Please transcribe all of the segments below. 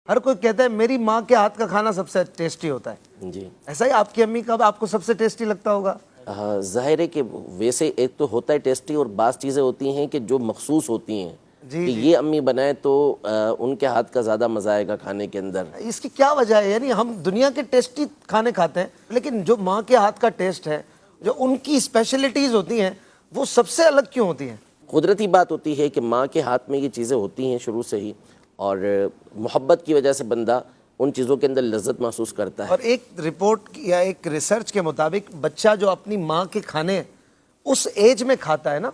ہر کوئی کہتا ہے میری ماں کے ہاتھ کا کھانا سب سے ٹیسٹی ہوتا ہے جی ایسا ہی آپ کی امی کا آپ کو سب سے ٹیسٹی لگتا ہوگا؟ ظاہر ہے کہ ویسے ایک تو ہوتا ہے ٹیسٹی، اور بعض چیزیں ہوتی ہیں کہ جو مخصوص ہوتی ہیں جی کہ جی یہ امی بنائے تو ان کے ہاتھ کا زیادہ مزہ آئے گا کھانے کے اندر۔ اس کی کیا وجہ ہے؟ یعنی ہم دنیا کے ٹیسٹی کھانے کھاتے ہیں لیکن جو ماں کے ہاتھ کا ٹیسٹ ہے، جو ان کی اسپیشلٹیز ہوتی ہیں، وہ سب سے الگ کیوں ہوتی ہیں؟ قدرتی بات ہوتی ہے کہ ماں کے ہاتھ میں یہ چیزیں ہوتی ہیں شروع سے ہی، اور محبت کی وجہ سے بندہ ان چیزوں کے اندر لذت محسوس کرتا ہے۔ اور ایک رپورٹ یا ایک ریسرچ کے مطابق بچہ جو اپنی ماں کے کھانے اس ایج میں کھاتا ہے نا،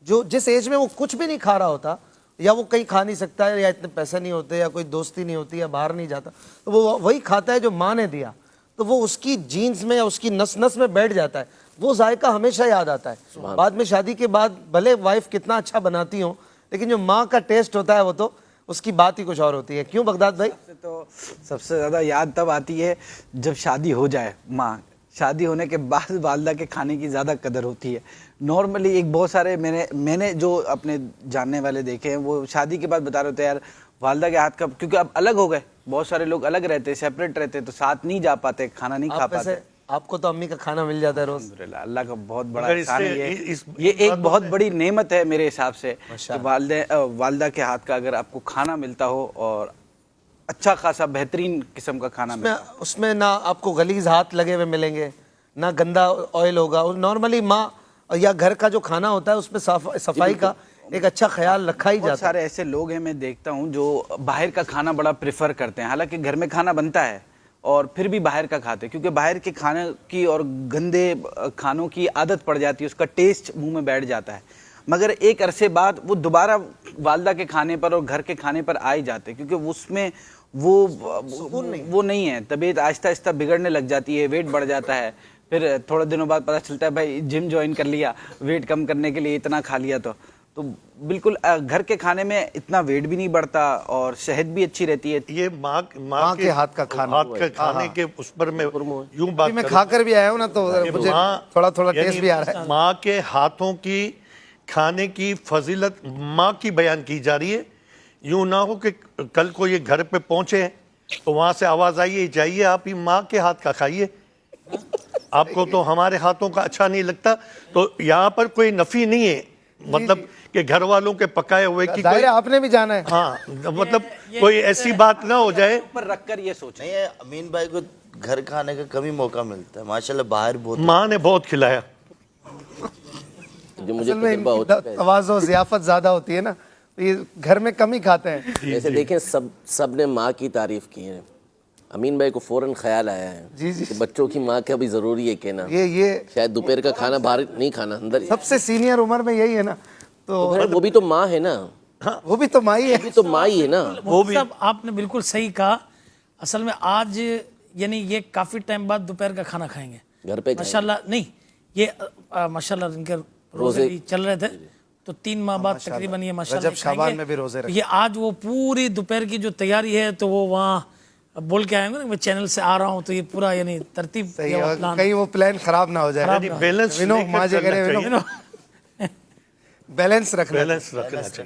جو جس ایج میں وہ کچھ بھی نہیں کھا رہا ہوتا، یا وہ کہیں کھا نہیں سکتا ہے، یا اتنے پیسے نہیں ہوتے، یا کوئی دوستی نہیں ہوتی، یا باہر نہیں جاتا، تو وہ وہی کھاتا ہے جو ماں نے دیا، تو وہ اس کی جینز میں یا اس کی نس نس میں بیٹھ جاتا ہے، وہ ذائقہ ہمیشہ یاد آتا ہے۔ بعد میں شادی کے بعد بھلے وائف کتنا اچھا بناتی ہوں، لیکن جو ماں کا ٹیسٹ ہوتا ہے وہ تو اس کی بات ہی کچھ اور ہوتی ہے۔ کیوں بغداد بھائی؟ تو سب سے زیادہ یاد تب آتی ہے جب شادی ہو جائے، ماں شادی ہونے کے بعد والدہ کے کھانے کی زیادہ قدر ہوتی ہے۔ نارملی ایک بہت سارے میں نے جو اپنے جاننے والے دیکھے ہیں، وہ شادی کے بعد بتا رہے ہوتے ہیں یار والدہ کے ہاتھ کا، کیونکہ اب الگ ہو گئے، بہت سارے لوگ الگ رہتے، سیپریٹ رہتے، تو ساتھ نہیں جا پاتے، کھانا نہیں کھا پاتے۔ آپ کو تو امی کا کھانا مل جاتا ہے روز؟ الحمدللہ، اللہ کا بہت بڑا احسان ہے۔ یہ ایک بہت بڑی نعمت ہے میرے حساب سے کہ والدہ کے ہاتھ کا اگر آپ کو کھانا ملتا ہو، اور اچھا خاصا بہترین قسم کا کھانا ملتا ہے، اس میں نہ آپ کو غلیظ ہاتھ لگے ہوئے ملیں گے، نہ گندا آئل ہوگا۔ نارملی ماں یا گھر کا جو کھانا ہوتا ہے اس میں صفائی کا ایک اچھا خیال رکھا ہی بہت جاتا ہے۔ سارے ایسے لوگ ہیں میں دیکھتا ہوں جو باہر کا کھانا بڑا پریفر کرتے ہیں، حالانکہ گھر میں کھانا بنتا ہے اور پھر بھی باہر کا کھاتے ہیں، کیونکہ باہر کے کھانے کی اور گندے کھانوں کی عادت پڑ جاتی ہے، اس کا ٹیسٹ منہ میں بیٹھ جاتا ہے، مگر ایک عرصے بعد وہ دوبارہ والدہ کے کھانے پر اور گھر کے کھانے پر آ ہی جاتے ہیں، کیونکہ اس میں وہ نہیں ہے، طبیعت آہستہ آہستہ بگڑنے لگ جاتی ہے، ویٹ بڑھ جاتا ہے، پھر تھوڑے دنوں بعد پتہ چلتا ہے بھائی جم جوائن کر لیا، ویٹ کم کرنے کے لیے اتنا کھا لیا، تو بالکل گھر کے کھانے میں اتنا ویٹ بھی نہیں بڑھتا اور صحت بھی اچھی رہتی ہے۔ یہ ماں کے ہاتھ کا کھانے کے اس پر میں یوں بات میں کھا کر بھی آیا ہوں نا، تو مجھے تھوڑا تھوڑا ٹیسٹ بھی آ رہا ہے۔ ماں کے ہاتھوں کی کھانے کی فضیلت ماں کی بیان کی جا رہی ہے۔ یوں نہ ہو کہ کل کو یہ گھر پہ پہنچے تو وہاں سے آواز آئیے جائیے آپ ہی ماں کے ہاتھ کا کھائیے، آپ کو تو ہمارے ہاتھوں کا اچھا نہیں لگتا۔ تو یہاں پر کوئی نفی نہیں ہے، مطلب کہ گھر والوں کے پکائے ہوئے کی ظاہر ہے آپ نے بھی جانا ہے، ہاں مطلب کوئی ایسی بات نہ ہو جائے پر رکھ کر یہ سوچیں۔ نہیں، امین بھائی کو گھر کھانے کا کم ہی موقع ملتا ہے، ماشاءاللہ باہر بہت ماں نے بہت کھلایا۔ جو مجھے اصل میں تجربہ ہو چکا ہے، تواضع و ضیافت زیادہ ہوتی ہے نا، تو یہ گھر میں کم ہی کھاتے ہیں۔ جیسے دیکھیں سب نے ماں کی تعریف کی ہے، امین بھائی کو فوراً خیال آیا ہے کہ بچوں کی ماں کا بھی ضروری ہے کہنا، یہ شاید دوپہر کا کھانا باہر نہیں کھانا، اندر سب سے سینئر عمر میں یہی ہے نا، تو وہ بھی تو ماں ہے نا، وہ بھی تو مائی ہے۔ وہ بھی تو ماں ہی ہے نا۔ صاحب آپ نے بالکل صحیح کہا، اصل میں آج یعنی یہ کافی ٹائم بعد دوپہر کا کھانا کھائیں گے گھر پہ ماشاءاللہ۔ نہیں، یہ ماشاءاللہ ان کے روزے بھی چل رہے تھے، تو 3 ماہ بعد تقریباً یہ ماشاءاللہ رجب شعبان میں بھی روزے رکھے۔ یہ آج وہ پوری دوپہر کی جو تیاری ہے تو وہ وہاں بول کے آئیں گے نا، میں چینل سے آ رہا ہوں، تو یہ پورا یعنی ترتیب کہیں وہ پلان خراب نہ ہو جائے، بیلنس بیلنس رکھنا چاہیے۔